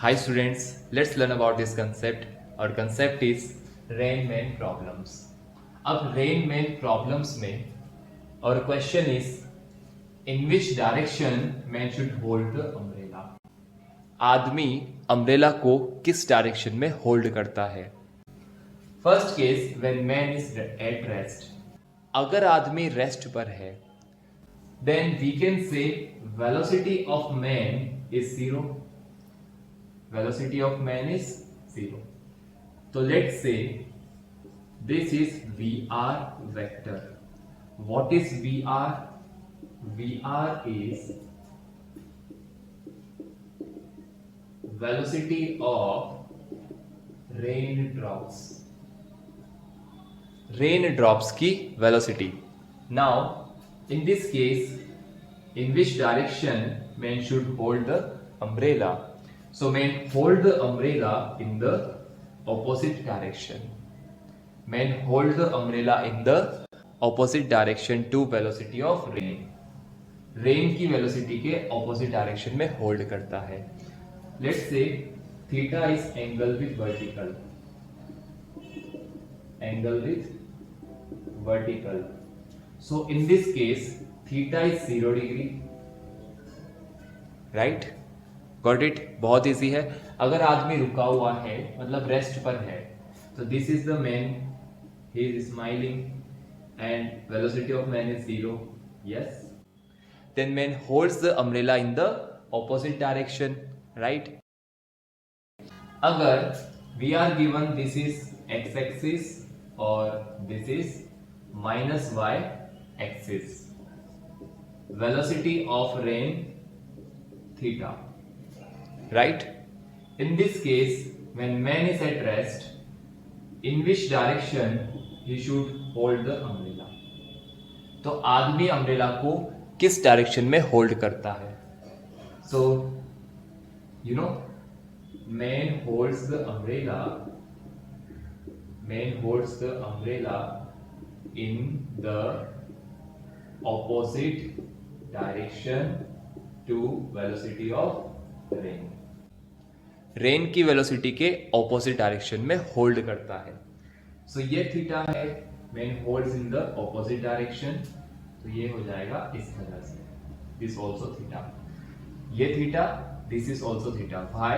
Hi students, let's learn about this concept. Our concept is Rain-Man problems. अब Rain-Man problems में our question is in which direction man should hold the umbrella? आदमी umbrella को किस direction में hold करता है? First case when man is at rest. अगर आदमी रेस्ट पर है then we can say velocity of man is zero. Velocity of man is 0. So let's say this is VR vector. What is VR? VR is velocity of raindrops. Raindrops की velocity. Now in this case, in which direction man should hold the umbrella? So man hold the umbrella in the opposite direction. Man hold the umbrella in the opposite direction to velocity of rain. Rain की velocity के opposite direction में hold करता है. Let's say theta is angle with vertical. Angle with vertical. So in this case theta is 0 degree. Right? Got it. बहुत easy है. अगर आदमी रुका हुआ है मतलब रेस्ट पर है तो this is the man, he is smiling and velocity of man is 0. Yes, then man holds the umbrella in the opposite direction. Right. अगर we are given this is x axis और this is minus Y axis, velocity of rain theta. Right? In this case, when man is at rest, in which direction he should hold the umbrella? तो आदमी umbrella को किस direction में hold करता है? So, you know, man holds the umbrella. Man holds the umbrella in the opposite direction to velocity of rain. Rain की velocity के opposite direction में होल्ड करता है. सो ये थीटा है, man holds in the opposite direction, तो ये हो जाएगा इस तरह से. दिस ऑल्सो थीटा, ये theta, this is also theta. Why?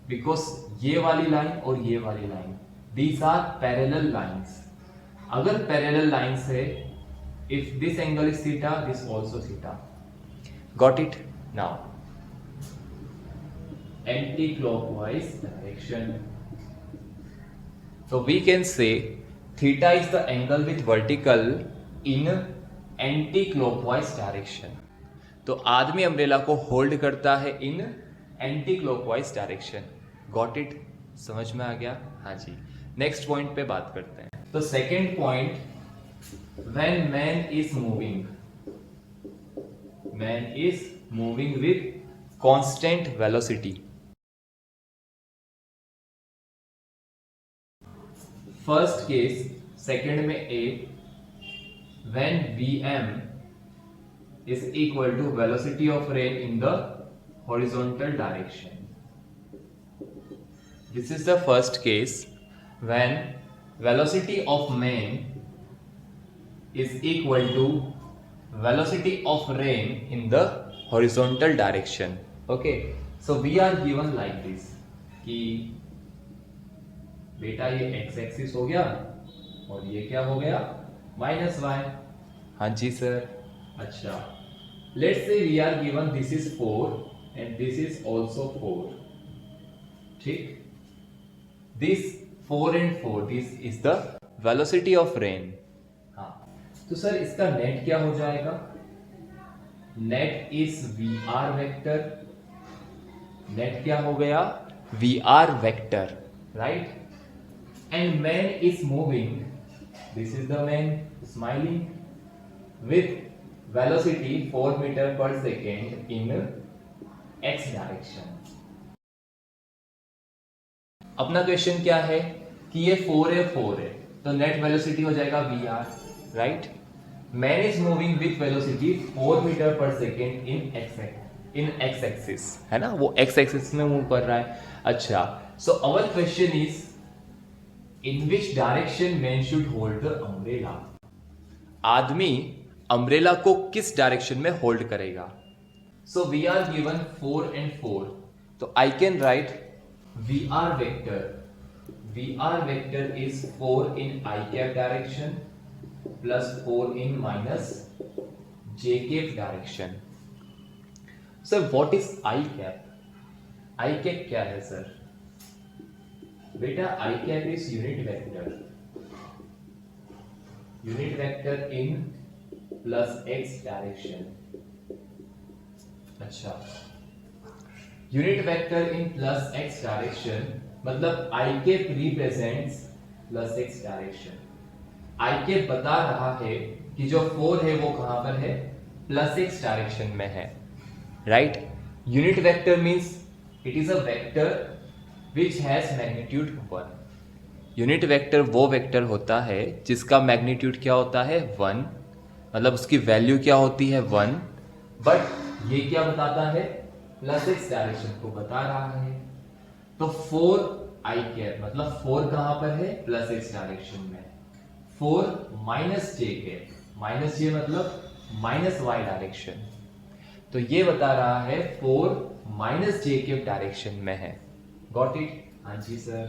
Because ये वाली लाइन और ये वाली line, these are parallel lines. अगर पैरेलल लाइंस है, if this angle is theta, this also theta. Got it? Now anti-clockwise direction. So we can say theta is the angle with vertical in anti-clockwise direction. तो आदमी umbrella को hold करता है इन anti-clockwise direction. Got it? समझ में आ गया? हाँ जी. Next point पे बात करते हैं. तो second point, when man is moving, man is moving with constant velocity. First case, second में ए, when Vm is equal to velocity of rain in the horizontal direction. This is the first case when velocity of man is equal to velocity of rain in the horizontal direction. Okay, so we are given like this कि बेटा ये x axis हो गया और ये क्या हो गया? Minus Y. हाँ जी सर. अच्छा, let's say we are given this is 4 and this is also 4. ठीक, this 4 and 4, this is the velocity of rain. हाँ, तो सर इसका नेट क्या हो जाएगा? Net is V are vector. Net क्या हो गया? V are vector. Right. And man is moving, this is the man smiling, with velocity 4 meter per second in x direction. अपना क्वेश्चन क्या है कि ये 4 है तो नेट वेलोसिटी हो जाएगा vr. Right. Man is moving with velocity 4 metre per second in in x axis, है ना, वो एक्स एक्सिस में मूव कर रहा है। अच्छा, so our question is in which direction man should hold the umbrella. आदमी अम्ब्रेला को किस डायरेक्शन में होल्ड करेगा। So we are given 4 and 4, तो I can write v are vector is 4 in i cap direction plus 4 in minus j cap direction. Sir, what is i cap? I cap क्या है sir? बेटा i cap is unit vector in plus x direction. अच्छा, unit vector in plus x direction मतलब i cap represents plus x direction. I cap बता रहा है कि जो 4 है वो कहां पर है, प्लस एक्स डायरेक्शन में है, right. Unit vector means it is a vector which has magnitude 1। Unit vector वो वेक्टर होता है जिसका मैग्नीट्यूड क्या होता है, 1, मतलब उसकी वैल्यू क्या होती है, 1, बट ये क्या बताता है, प्लस एक्स डायरेक्शन को बता रहा है। तो 4 आई कैप मतलब 4 कहां पर है, प्लस एक्स डायरेक्शन में। 4 माइनस जे कैप, माइनस जे मतलब माइनस वाई डायरेक्शन, तो ये बता रहा है 4 माइनस जे कैप डायरेक्शन में है। Got it? हाँ जी सर,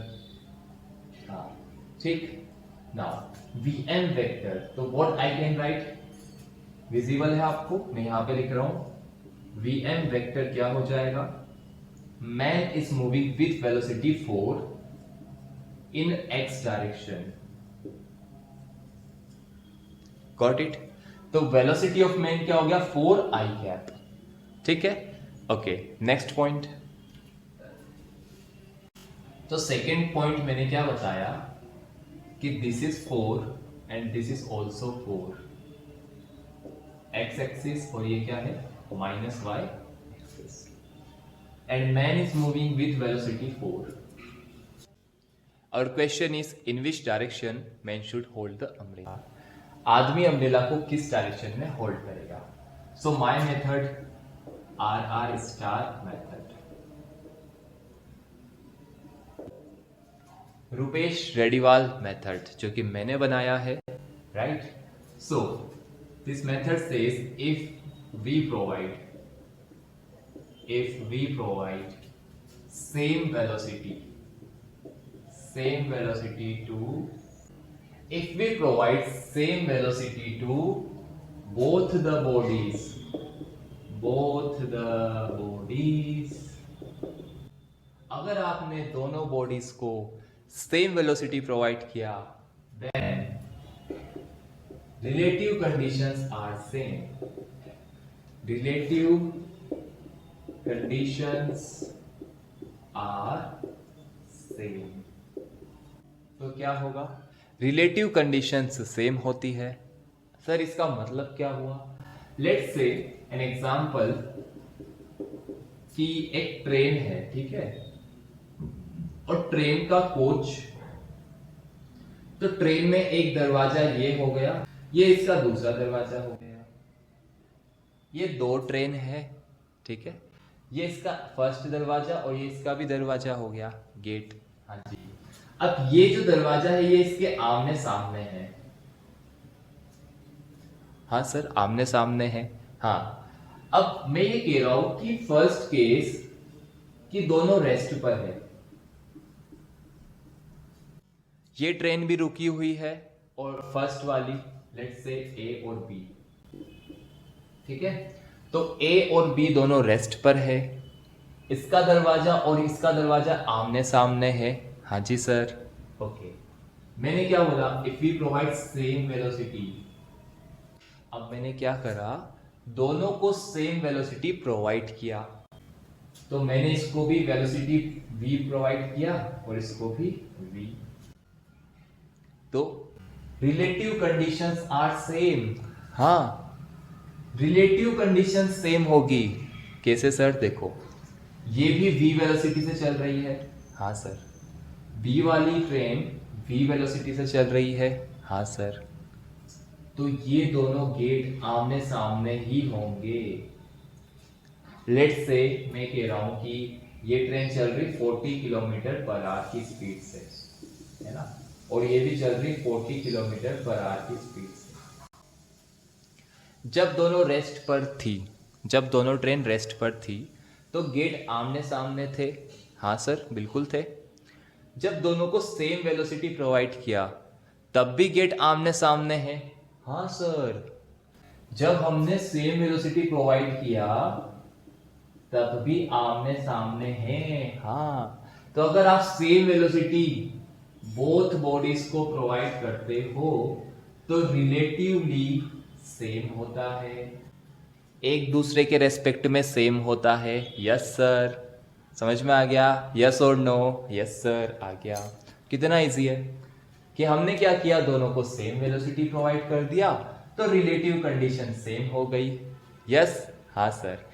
हाँ ठीक। नाउ वी एम वेक्टर, तो what I can right, visible है आपको, मैं यहां पे लिख रहा हूं वी एम वेक्टर क्या हो जाएगा, man is moving with velocity 4 in X direction. Got it? तो वेलोसिटी ऑफ मैन क्या हो गया, 4 आई कैप, ठीक है। Okay, next point. तो सेकेंड पॉइंट मैंने क्या बताया कि this is 4 and this is also 4, X axis, और ये क्या है, minus Y axis, and man is moving with velocity 4। और question is in which direction man should hold the umbrella. आदमी अम्ब्रेला को किस डायरेक्शन में होल्ड करेगा। So my method are star method, Rupesh Reddiwal method जो कि मैंने बनाया है, right. So this method says if we provide same velocity to both the bodies, अगर आपने दोनों बॉडीज को सेम वेलोसिटी प्रोवाइड किया, then relative conditions are same, relative conditions are same। तो क्या होगा, रिलेटिव कंडीशंस सेम होती है। सर इसका मतलब क्या हुआ, लेट्स से एन एग्जांपल कि एक ट्रेन है, ठीक है, और ट्रेन का कोच, तो ट्रेन में एक दरवाजा ये हो गया, ये इसका दूसरा दरवाजा हो गया, ये 2 ट्रेन है, ठीक है, ये इसका फर्स्ट दरवाजा और ये इसका भी दरवाजा हो गया, गेट। हाँ जी, अब ये जो दरवाजा है ये इसके आमने सामने है। हाँ सर, आमने सामने है। हाँ, अब मैं ये कह रहा हूं कि फर्स्ट केस कि दोनों रेस्ट पर है, ये ट्रेन भी रुकी हुई है और फर्स्ट वाली लेट्स से ए और बी, ठीक है, तो ए और बी दोनों रेस्ट पर है, इसका दरवाजा और इसका दरवाजा आमने सामने है। हाँ जी सर, ओके। मैंने क्या बोला, if we provide same velocity, अब मैंने क्या करा, दोनों को सेम वेलोसिटी प्रोवाइड किया, तो मैंने इसको भी वेलोसिटी v प्रोवाइड किया और इसको भी v, तो रिलेटिव कंडीशंस आर सेम। हाँ, रिलेटिव कंडीशन सेम होगी। कैसे सर, देखो ये भी v वेलोसिटी से चल रही है। हाँ सर, v वाली ट्रेन v वेलोसिटी से चल रही है। हाँ सर, तो ये दोनों गेट आमने सामने ही होंगे। लेट्स से मैं कह रहा हूं कि ये ट्रेन चल रही 40 किलोमीटर पर आवर की स्पीड से, है ना, और ये भी चल रही 40 किलोमीटर पर आवर की स्पीड से। जब दोनों रेस्ट पर थी, जब दोनों ट्रेन रेस्ट पर थी तो गेट आमने सामने थे। हाँ सर, बिल्कुल थे। जब दोनों को सेम वेलोसिटी प्रोवाइड किया तब भी गेट आमने सामने है। हाँ सर। जब हमने सेम वेलोसिटी प्रोवाइड किया तब भी आमने सामने हैं। हाँ, तो अगर आप सेम वेलोसिटी बोथ बॉडीज को प्रोवाइड करते हो तो रिलेटिवली सेम होता है, एक दूसरे के रेस्पेक्ट में सेम होता है। यस सर, समझ में आ गया? यस और नो? यस सर, आ गया। कितना इजी है कि हमने क्या किया, दोनों को सेम वेलोसिटी प्रोवाइड कर दिया तो रिलेटिव कंडीशन सेम हो गई। यस, हाँ सर।